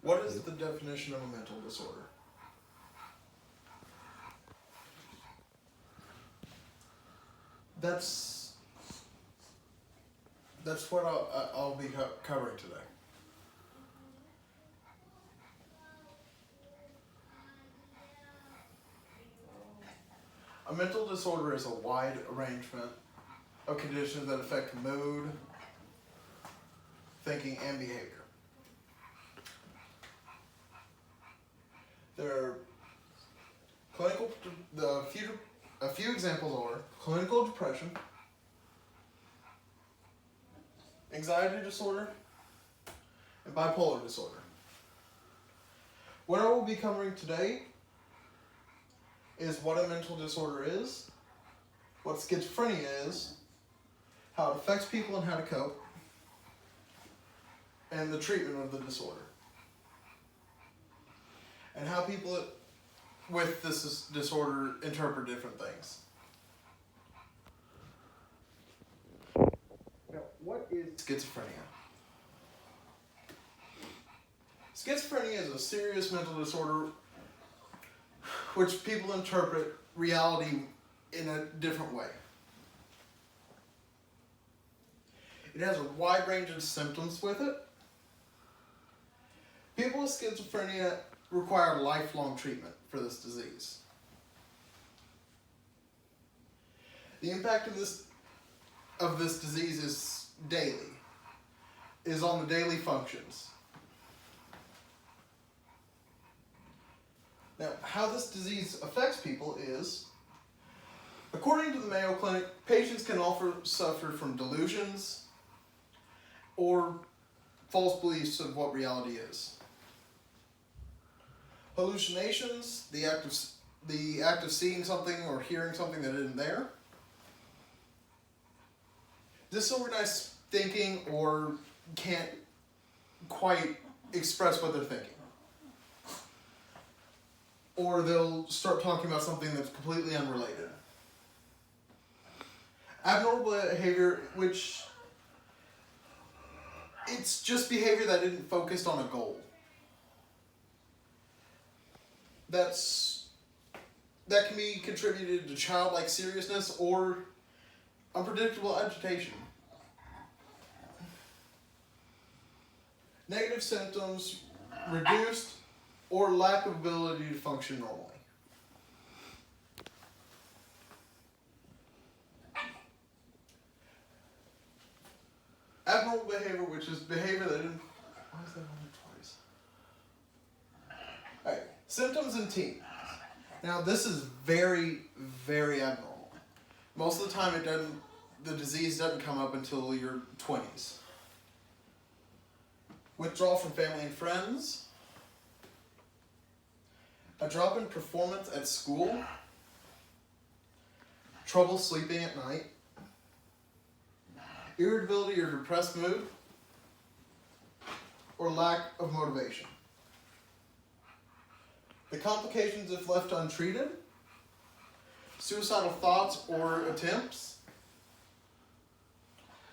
What is the definition of a mental disorder? That's what I'll be covering today. A mental disorder is a wide arrangement of conditions that affect mood, thinking, and behavior. There are a few examples are clinical depression, anxiety disorder, and bipolar disorder. What I will be covering today is what a mental disorder is, what schizophrenia is, how it affects people and how to cope, and the treatment of the disorder. And how people with this disorder interpret different things. Now, what is schizophrenia? Schizophrenia is a serious mental disorder which people interpret reality in a different way. It has a wide range of symptoms with it. People with schizophrenia require lifelong treatment for this disease. The impact of this disease is on the daily functions. Now, how this disease affects people is, according to the Mayo Clinic, patients can often suffer from delusions or false beliefs of what reality is. Hallucinations, the act of seeing something or hearing something that isn't there. Disorganized thinking or can't quite express what they're thinking. Or they'll start talking about something that's completely unrelated. Abnormal behavior, which it's just behavior that isn't focused on a goal. That can be contributed to childlike seriousness or unpredictable agitation. Negative symptoms, reduced or lack of ability to function normally. Abnormal behavior, which is behavior that didn't... Why is that on there twice? Alright, symptoms in teens. Now this is very, very abnormal. Most of the time the disease doesn't come up until your 20s. Withdrawal from family and friends. A drop in performance at school. Trouble sleeping at night. Irritability or depressed mood. Or lack of motivation. The complications if left untreated. Suicidal thoughts or attempts.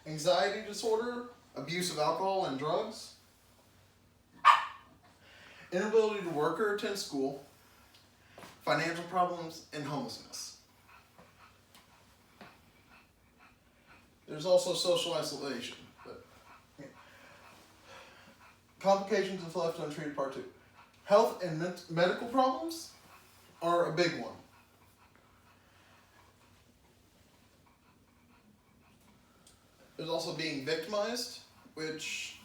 Anxiety disorder, abuse of alcohol and drugs. Inability to work or attend school. Financial problems and homelessness. There's also social isolation. But, yeah. Complications if left untreated, part 2. Health and medical problems are a big one. There's also being victimized, which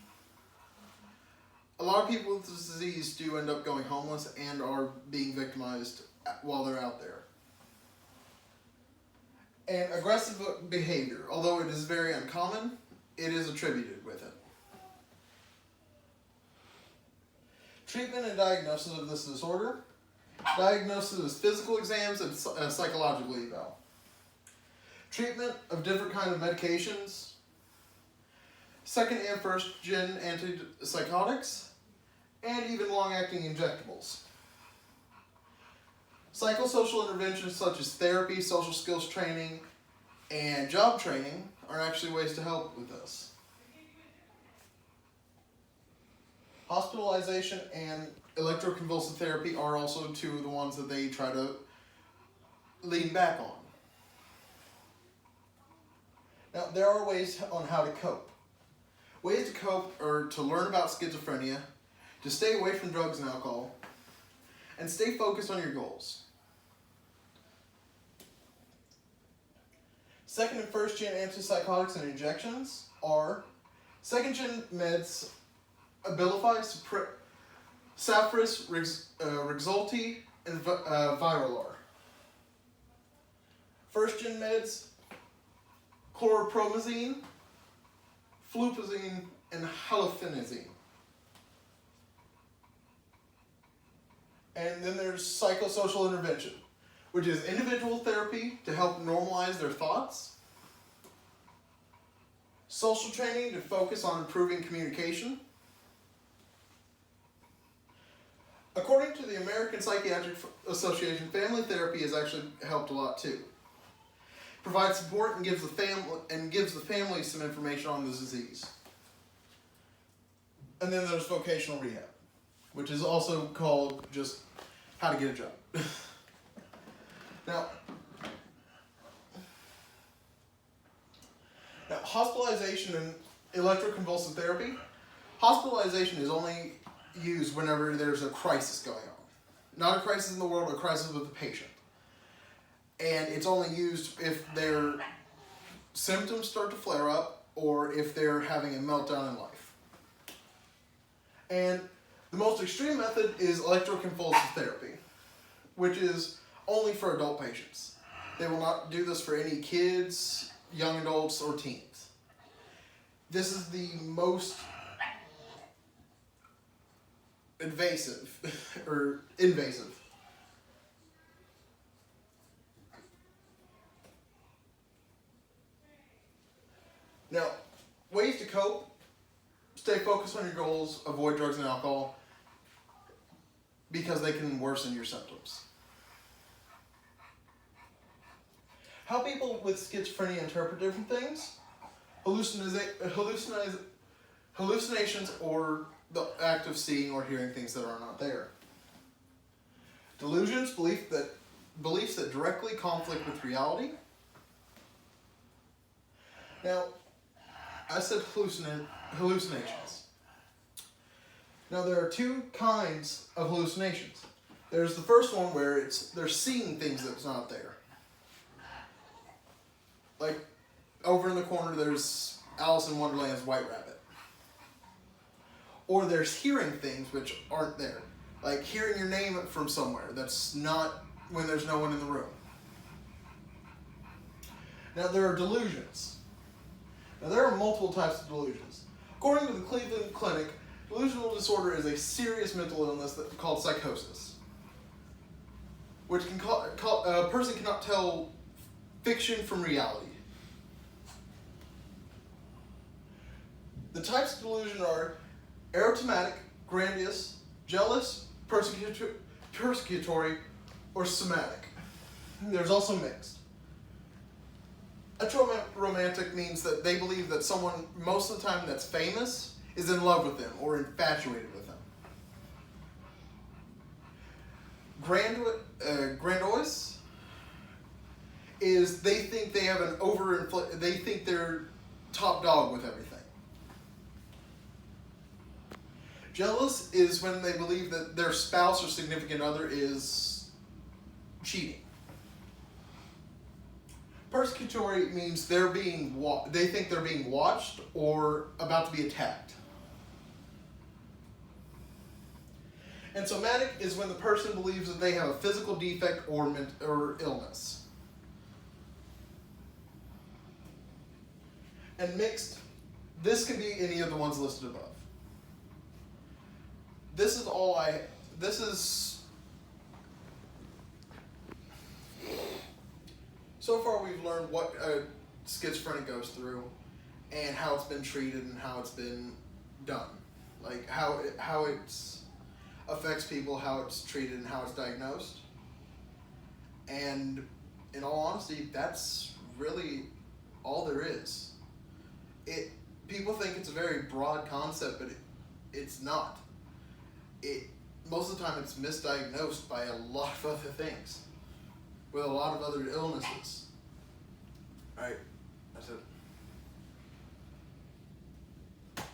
a lot of people with this disease do end up going homeless and are being victimized while they're out there. And aggressive behavior, although it is very uncommon, it is attributed with it. Treatment and diagnosis of this disorder. Diagnosis is physical exams and psychological eval. Treatment of different kinds of medications. Second and first gen antipsychotics. And even long-acting injectables. Psychosocial interventions such as therapy, social skills training, and job training are actually ways to help with this. Hospitalization and electroconvulsive therapy are also two of the ones that they try to lean back on. Now, there are ways on how to cope. Ways to cope are to learn about schizophrenia, to stay away from drugs and alcohol, and stay focused on your goals. Second and first gen antipsychotics and injections are second gen meds Abilify, Sapphirus, Rexulti, and Viralar. First gen meds chlorpromazine, flupazine, and halofenazine. And then there's psychosocial intervention, which is individual therapy to help normalize their thoughts, social training to focus on improving communication. According to the American Psychiatric Association, family therapy has actually helped a lot too. Provides support and gives the family some information on the disease. And then there's vocational rehab, which is also called just how to get a job. Now, hospitalization and electroconvulsive therapy. Hospitalization is only used whenever there's a crisis going on. Not a crisis in the world, a crisis with the patient. And it's only used if their symptoms start to flare up or if they're having a meltdown in life. And the most extreme method is electroconvulsive therapy, which is only for adult patients. They will not do this for any kids, young adults, or teens. This is the most invasive. Now, ways to cope: stay focused on your goals, avoid drugs and alcohol, because they can worsen your symptoms. How people with schizophrenia interpret different things: hallucinations, or the act of seeing or hearing things that are not there. Delusions, beliefs that directly conflict with reality. Now, I said hallucinations. Now, there are two kinds of hallucinations. There's the first one where they're seeing things that's not there. Like, over in the corner, there's Alice in Wonderland's White Rabbit. Or there's hearing things which aren't there. Like hearing your name from somewhere that's not when there's no one in the room. Now, there are delusions. Now, there are multiple types of delusions. According to the Cleveland Clinic, delusional disorder is a serious mental illness called psychosis, which can a person cannot tell fiction from reality. The types of delusion are erotomatic, grandiose, jealous, persecutory, or somatic. There's also mixed. Heteroromantic means that they believe that someone, most of the time that's famous, is in love with them or infatuated with them. Grandiose is they think they have they think they're top dog with everything. Jealous is when they believe that their spouse or significant other is cheating. Persecutory means they think they're being watched or about to be attacked. And somatic is when the person believes that they have a physical defect or illness. And mixed, this can be any of the ones listed above. So far we've learned what schizophrenia goes through and how it's been treated and how it's been done. Like how it affects people, how it's treated and how it's diagnosed. And in all honesty, that's really all there is. People think it's a very broad concept, but it's not. most of the time it's misdiagnosed by a lot of other things, with a lot of other illnesses. All right, that's it.